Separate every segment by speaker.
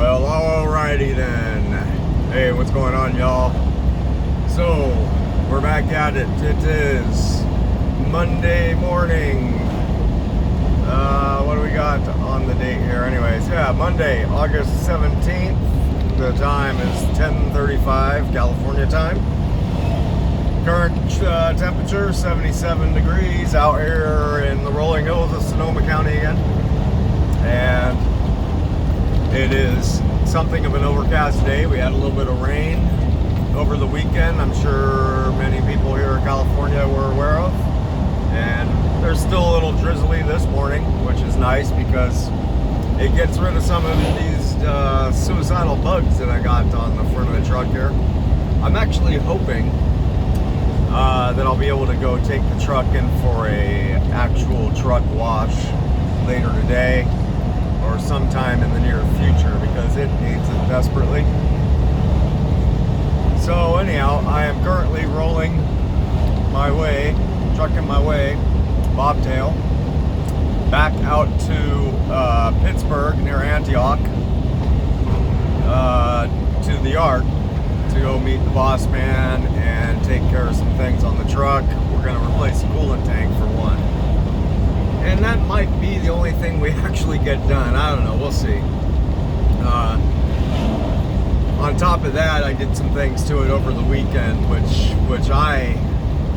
Speaker 1: Well, alrighty then. Hey, what's going on, y'all? So, we're back at it. It is Monday morning. What do we got on the date here? Anyways, yeah, Monday, August 17th. The time is 10:35 California time. Current temperature 77 degrees out here in the rolling hills of Sonoma County again. And it is something of an overcast day. We had a little bit of rain over the weekend. I'm sure many people here in California were aware of. And there's still a little drizzly this morning, which is nice because it gets rid of some of these suicidal bugs that I got on the front of the truck here. I'm actually hoping that I'll be able to go take the truck in for a actual truck wash later today or sometime in the near future because it needs it desperately. So anyhow, I am currently rolling my way, trucking my way, bobtail, back out to Pittsburgh near Antioch to the yard to go meet the boss man and take care of some things on the truck. We're going to replace the coolant tank for one. And that might be the only thing we actually get done. I don't know. We'll see. On top of that, I did some things to it over the weekend, which I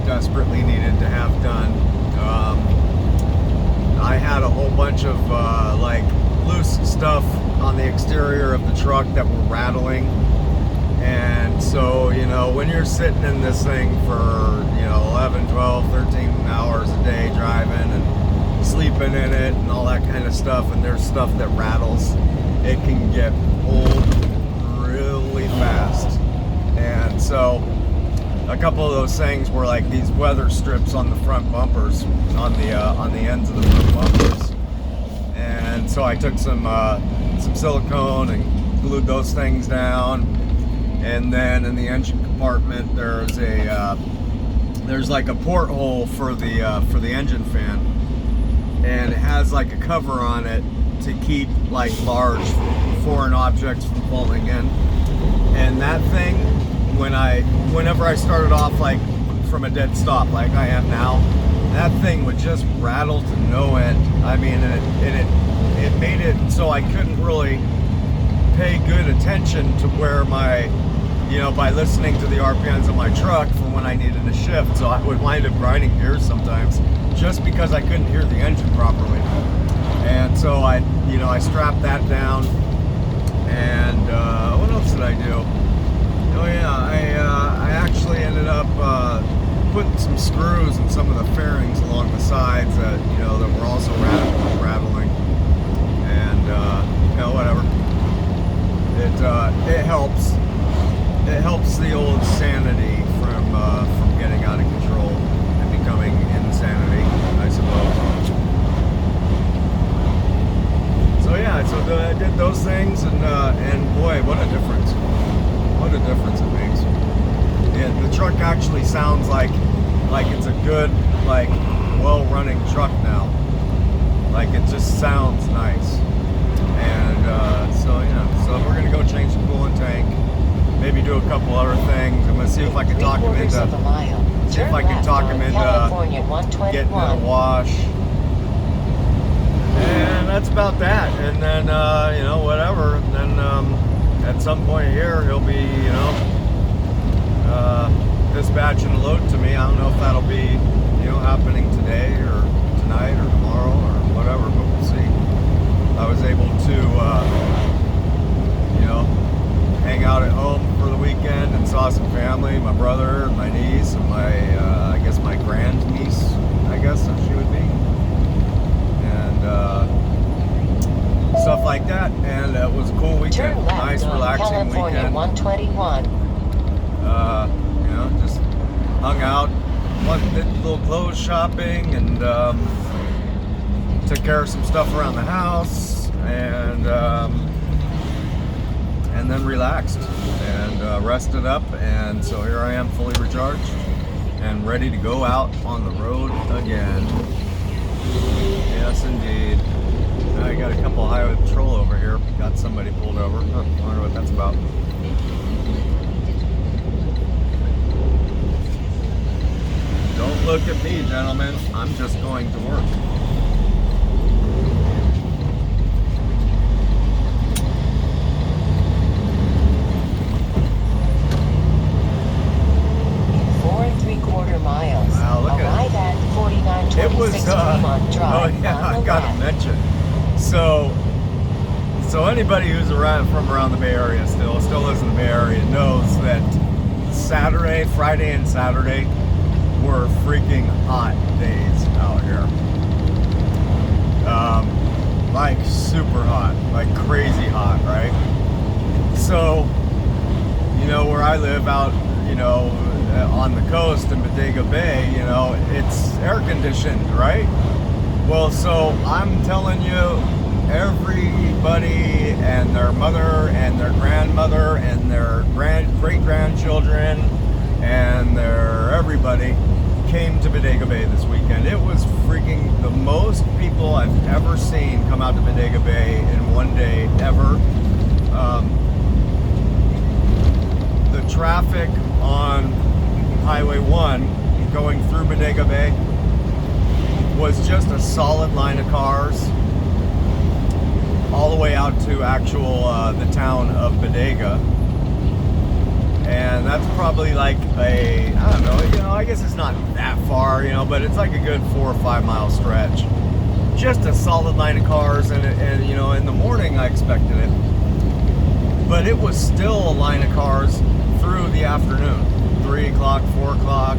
Speaker 1: desperately needed to have done. I had a whole bunch of like loose stuff on the exterior of the truck that were rattling. And so, you know, when you're sitting in this thing for, 11, 12, 13 hours a day driving and sleeping in it and all that kind of stuff, and there's stuff that rattles, it can get old really fast. And so a couple of those things were like these weather strips on the front bumpers, on the ends of the front bumpers. And so I took some silicone and glued those things down. And then in the engine compartment, there's like a porthole for the engine fan, and it has like a cover on it to keep like large foreign objects from falling in. And that thing, whenever I started off like from a dead stop, like I am now, that thing would just rattle to no end. I mean, it made it so I couldn't really pay good attention to where my, by listening to the RPMs of my truck for when I needed a shift. So I would wind up grinding gears sometimes just because I couldn't hear the engine properly. And so I strapped that down. And what else did I do? Oh yeah, I actually ended up putting some screws in some of the fairings along the sides that that were also rattling. And whatever. It helps. It helps the old sanity from getting out of control and becoming insanity, I suppose. So yeah, so I did those things, and boy, what a difference! What a difference it makes. Yeah, the truck actually sounds like it's a good, like, well-running truck now. Like it just sounds nice. And so we're gonna go change the coolant tank. Maybe do a couple other things. I'm gonna see if I can talk him into getting in a wash. And that's about that. And then whatever. And then at some point here he'll be dispatching a load to me. I don't know if that'll be happening today or tonight or tomorrow or whatever, but we'll see. I was able to hang out at home for the weekend and saw some family, my brother and my niece and my my grandniece, I guess if she would be, and stuff like that. And it was a cool weekend.
Speaker 2: Turn left
Speaker 1: Nice, relaxing
Speaker 2: California
Speaker 1: weekend.
Speaker 2: 121.
Speaker 1: Just hung out, did a little clothes shopping, and took care of some stuff around the house, and then relaxed and rested up. And so here I am, fully recharged and ready to go out on the road again. Yes, indeed. I got a couple of highway patrol over here. Got somebody pulled over. I wonder what that's about. Don't look at me, gentlemen. I'm just going to work.
Speaker 2: Miles.
Speaker 1: Wow, look
Speaker 2: Arrive at
Speaker 1: it
Speaker 2: 4926
Speaker 1: was,
Speaker 2: Fremont Drive.
Speaker 1: oh yeah,
Speaker 2: on
Speaker 1: I
Speaker 2: the
Speaker 1: gotta
Speaker 2: left.
Speaker 1: mention. So anybody who's from around the Bay Area still lives in the Bay Area knows that Friday and Saturday were freaking hot days out here. Like super hot, like crazy hot, right? So, you know, where I live out, you know, on the coast in Bodega Bay, you know, it's air conditioned, right? Well, so I'm telling you, everybody and their mother and their grandmother and their great-grandchildren and everybody came to Bodega Bay this weekend. It was freaking the most people I've ever seen come out to Bodega Bay in one day ever. The traffic on Highway 1 going through Bodega Bay was just a solid line of cars all the way out to the town of Bodega. And that's probably like I don't know, you know, I guess it's not that far, you know, but it's like a good 4 or 5 mile stretch. Just a solid line of cars, and you know, in the morning I expected it. But it was still a line of cars through the afternoon, 3 o'clock, 4 o'clock.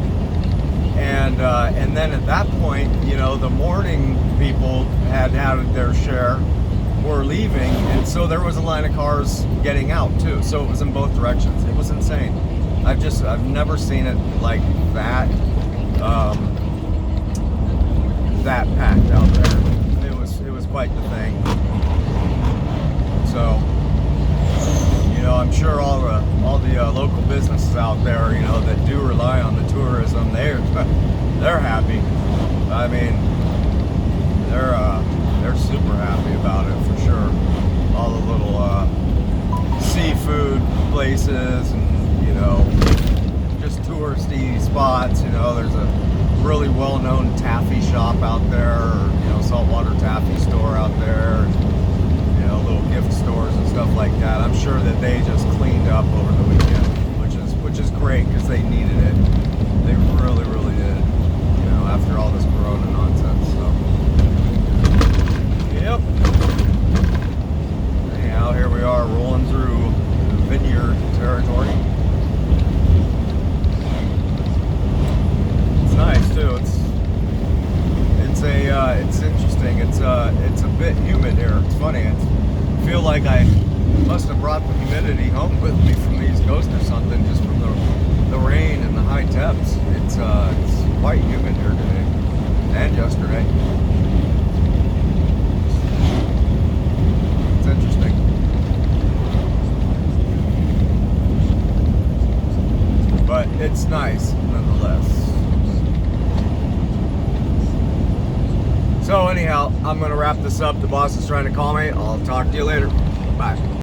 Speaker 1: And then at that point, you know, the morning people had their share, were leaving, and so there was a line of cars getting out too. So it was in both directions. It was insane. I've never seen it like that, that packed out there. It was quite the thing. So, you know, I'm sure all the local businesses out there, you know, that do rely on the tourism, they're happy. I mean, they're super happy about it for sure. All the little seafood places and, you know, just touristy spots. You know, there's a really well-known taffy shop out there, or, you know, saltwater taffy store out there, and, you know, little gift stores and stuff like that. I'm sure that they just cleaned up over the weekend, which is great because they needed it. They really, really did. You know, after all this Corona nonsense. So, yep. Anyhow, here we are rolling through vineyard territory. It's nice too. It's interesting. It's a bit humid here. It's funny. I feel like I must have brought the humidity home with me from the East Coast or something, just from the rain and the high temps. It's quite humid here today and yesterday. It's interesting. But it's nice nonetheless. So anyhow, I'm going to wrap this up. The boss is trying to call me. I'll talk to you later. Bye.